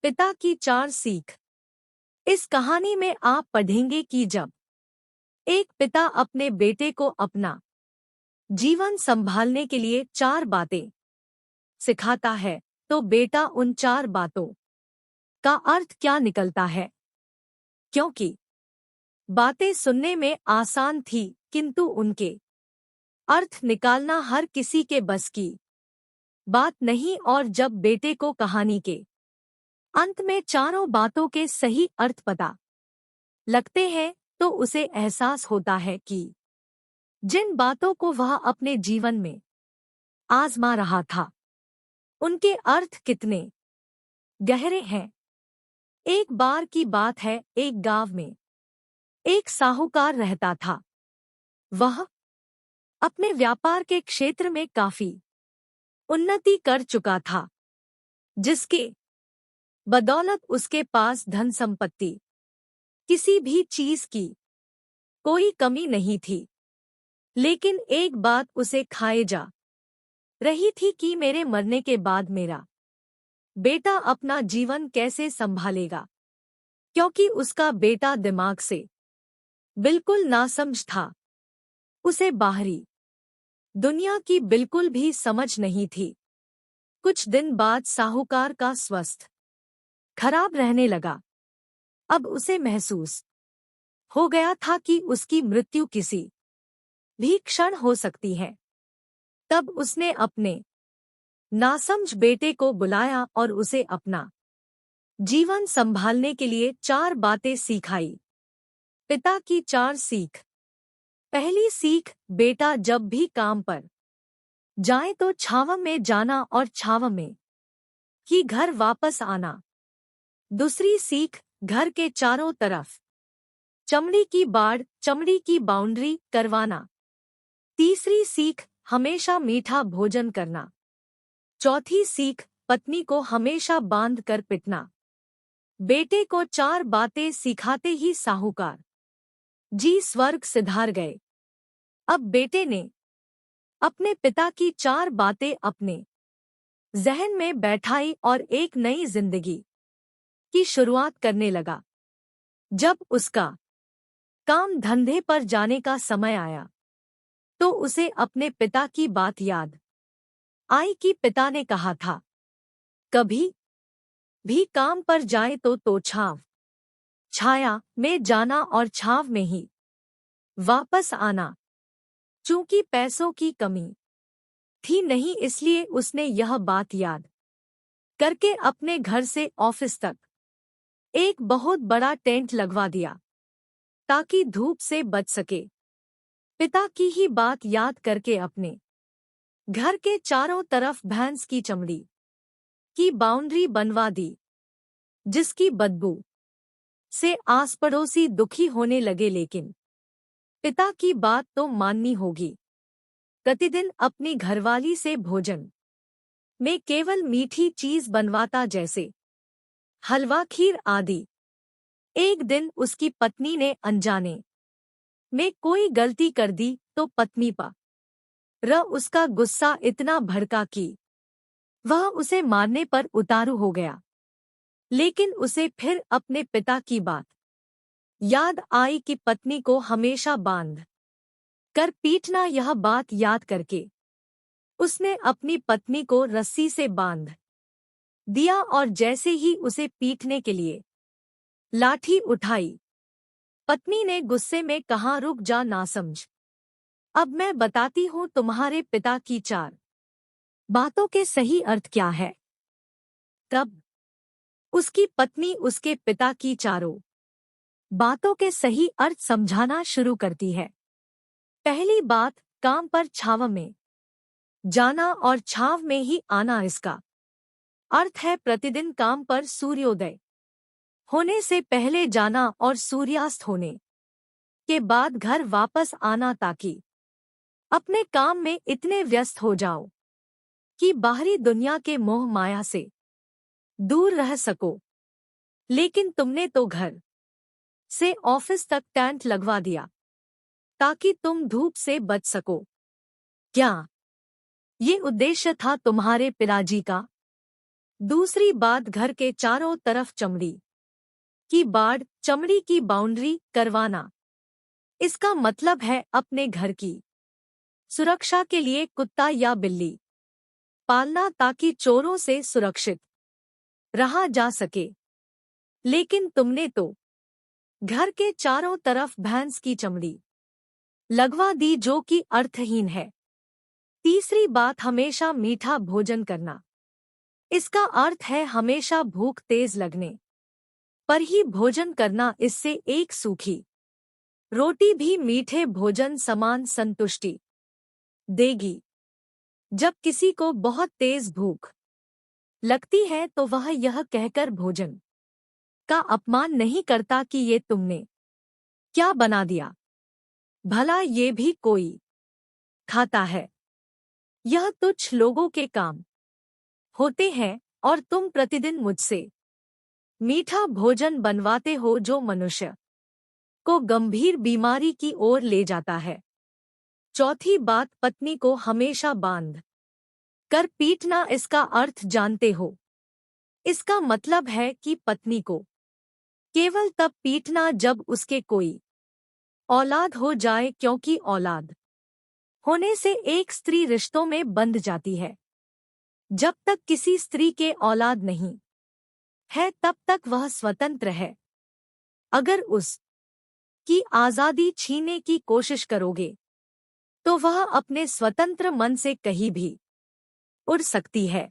पिता की 4 सीख। इस कहानी में आप पढ़ेंगे कि जब एक पिता अपने बेटे को अपना जीवन संभालने के लिए 4 बातें सिखाता है, तो बेटा उन 4 बातों का अर्थ क्या निकलता है। क्योंकि बातें सुनने में आसान थी, किंतु उनके अर्थ निकालना हर किसी के बस की बात नहीं। और जब बेटे को कहानी के अंत में चारों बातों के सही अर्थ पता लगते हैं, तो उसे एहसास होता है कि जिन बातों को वह अपने जीवन में आजमा रहा था, उनके अर्थ कितने गहरे हैं। एक बार की बात है, एक गांव में एक साहूकार रहता था। वह अपने व्यापार के क्षेत्र में काफी उन्नति कर चुका था, जिसके बदौलत उसके पास धन संपत्ति, किसी भी चीज की कोई कमी नहीं थी। लेकिन एक बात उसे खाए जा रही थी कि मेरे मरने के बाद मेरा बेटा अपना जीवन कैसे संभालेगा, क्योंकि उसका बेटा दिमाग से बिल्कुल नासमझ था। उसे बाहरी दुनिया की बिल्कुल भी समझ नहीं थी। कुछ दिन बाद साहूकार का स्वास्थ्य खराब रहने लगा। अब उसे महसूस हो गया था कि उसकी मृत्यु किसी भी क्षण हो सकती है। तब उसने अपने नासमझ बेटे को बुलाया और उसे अपना जीवन संभालने के लिए 4 बातें सिखाई। पिता की 4 सीख। पहली सीख, बेटा जब भी काम पर जाए तो छांव में जाना और छांव में ही घर वापस आना। दूसरी सीख, घर के चारों तरफ चमड़ी की बाड़, चमड़ी की बाउंड्री करवाना। तीसरी सीख, हमेशा मीठा भोजन करना। चौथी सीख, पत्नी को हमेशा बांध कर पिटना। बेटे को 4 बातें सिखाते ही साहूकार जी स्वर्ग सिधार गए। अब बेटे ने अपने पिता की 4 बातें अपने जहन में बैठाई और एक नई जिंदगी की शुरुआत करने लगा। जब उसका काम धंधे पर जाने का समय आया, तो उसे अपने पिता की बात याद आई कि पिता ने कहा था, कभी भी काम पर जाए तो छांव छाया में जाना और छांव में ही वापस आना। चूंकि पैसों की कमी थी नहीं, इसलिए उसने यह बात याद करके अपने घर से ऑफिस तक एक बहुत बड़ा टेंट लगवा दिया, ताकि धूप से बच सके। पिता की ही बात याद करके अपने घर के चारों तरफ भैंस की चमड़ी की बाउंड्री बनवा दी, जिसकी बदबू से आस पड़ोसी दुखी होने लगे। लेकिन पिता की बात तो माननी होगी। प्रतिदिन अपनी घरवाली से भोजन में केवल मीठी चीज बनवाता, जैसे हलवा, खीर आदि। एक दिन उसकी पत्नी ने अनजाने में कोई गलती कर दी, तो पत्नी पर उसका गुस्सा इतना भड़का कि वह उसे मारने पर उतारू हो गया। लेकिन उसे फिर अपने पिता की बात याद आई कि पत्नी को हमेशा बांध कर पीटना। यह बात याद करके उसने अपनी पत्नी को रस्सी से बांध दिया और जैसे ही उसे पीटने के लिए लाठी उठाई, पत्नी ने गुस्से में कहा, रुक जा नासमझ, अब मैं बताती हूँ तुम्हारे पिता की 4 बातों के सही अर्थ क्या है। तब उसकी पत्नी उसके पिता की चारों बातों के सही अर्थ समझाना शुरू करती है। पहली बात, काम पर छांव में जाना और छांव में ही आना। इसका अर्थ है प्रतिदिन काम पर सूर्योदय होने से पहले जाना और सूर्यास्त होने के बाद घर वापस आना, ताकि अपने काम में इतने व्यस्त हो जाओ कि बाहरी दुनिया के मोह माया से दूर रह सको। लेकिन तुमने तो घर से ऑफिस तक टेंट लगवा दिया, ताकि तुम धूप से बच सको। क्या ये उद्देश्य था तुम्हारे पिताजी का? दूसरी बात, घर के चारों तरफ चमड़ी की बाड़, चमड़ी की बाउंड्री करवाना। इसका मतलब है अपने घर की सुरक्षा के लिए कुत्ता या बिल्ली पालना ताकि चोरों से सुरक्षित रहा जा सके। लेकिन तुमने तो घर के चारों तरफ भैंस की चमड़ी लगवा दी, जो कि अर्थहीन है। तीसरी बात, हमेशा मीठा भोजन करना। इसका अर्थ है हमेशा भूख तेज लगने पर ही भोजन करना। इससे एक सूखी रोटी भी मीठे भोजन समान संतुष्टि देगी। जब किसी को बहुत तेज भूख लगती है तो वह यह कहकर भोजन का अपमान नहीं करता कि ये तुमने क्या बना दिया, भला ये भी कोई खाता है। यह तुच्छ लोगों के काम होते हैं और तुम प्रतिदिन मुझसे मीठा भोजन बनवाते हो जो मनुष्य को गंभीर बीमारी की ओर ले जाता है। चौथी बात, पत्नी को हमेशा बांध कर पीटना। इसका अर्थ जानते हो? इसका मतलब है कि पत्नी को केवल तब पीटना जब उसके कोई औलाद हो जाए, क्योंकि औलाद होने से एक स्त्री रिश्तों में बंध जाती है। जब तक किसी स्त्री के औलाद नहीं है तब तक वह स्वतंत्र है। अगर उस की आज़ादी छीनने की कोशिश करोगे तो वह अपने स्वतंत्र मन से कहीं भी उड़ सकती है।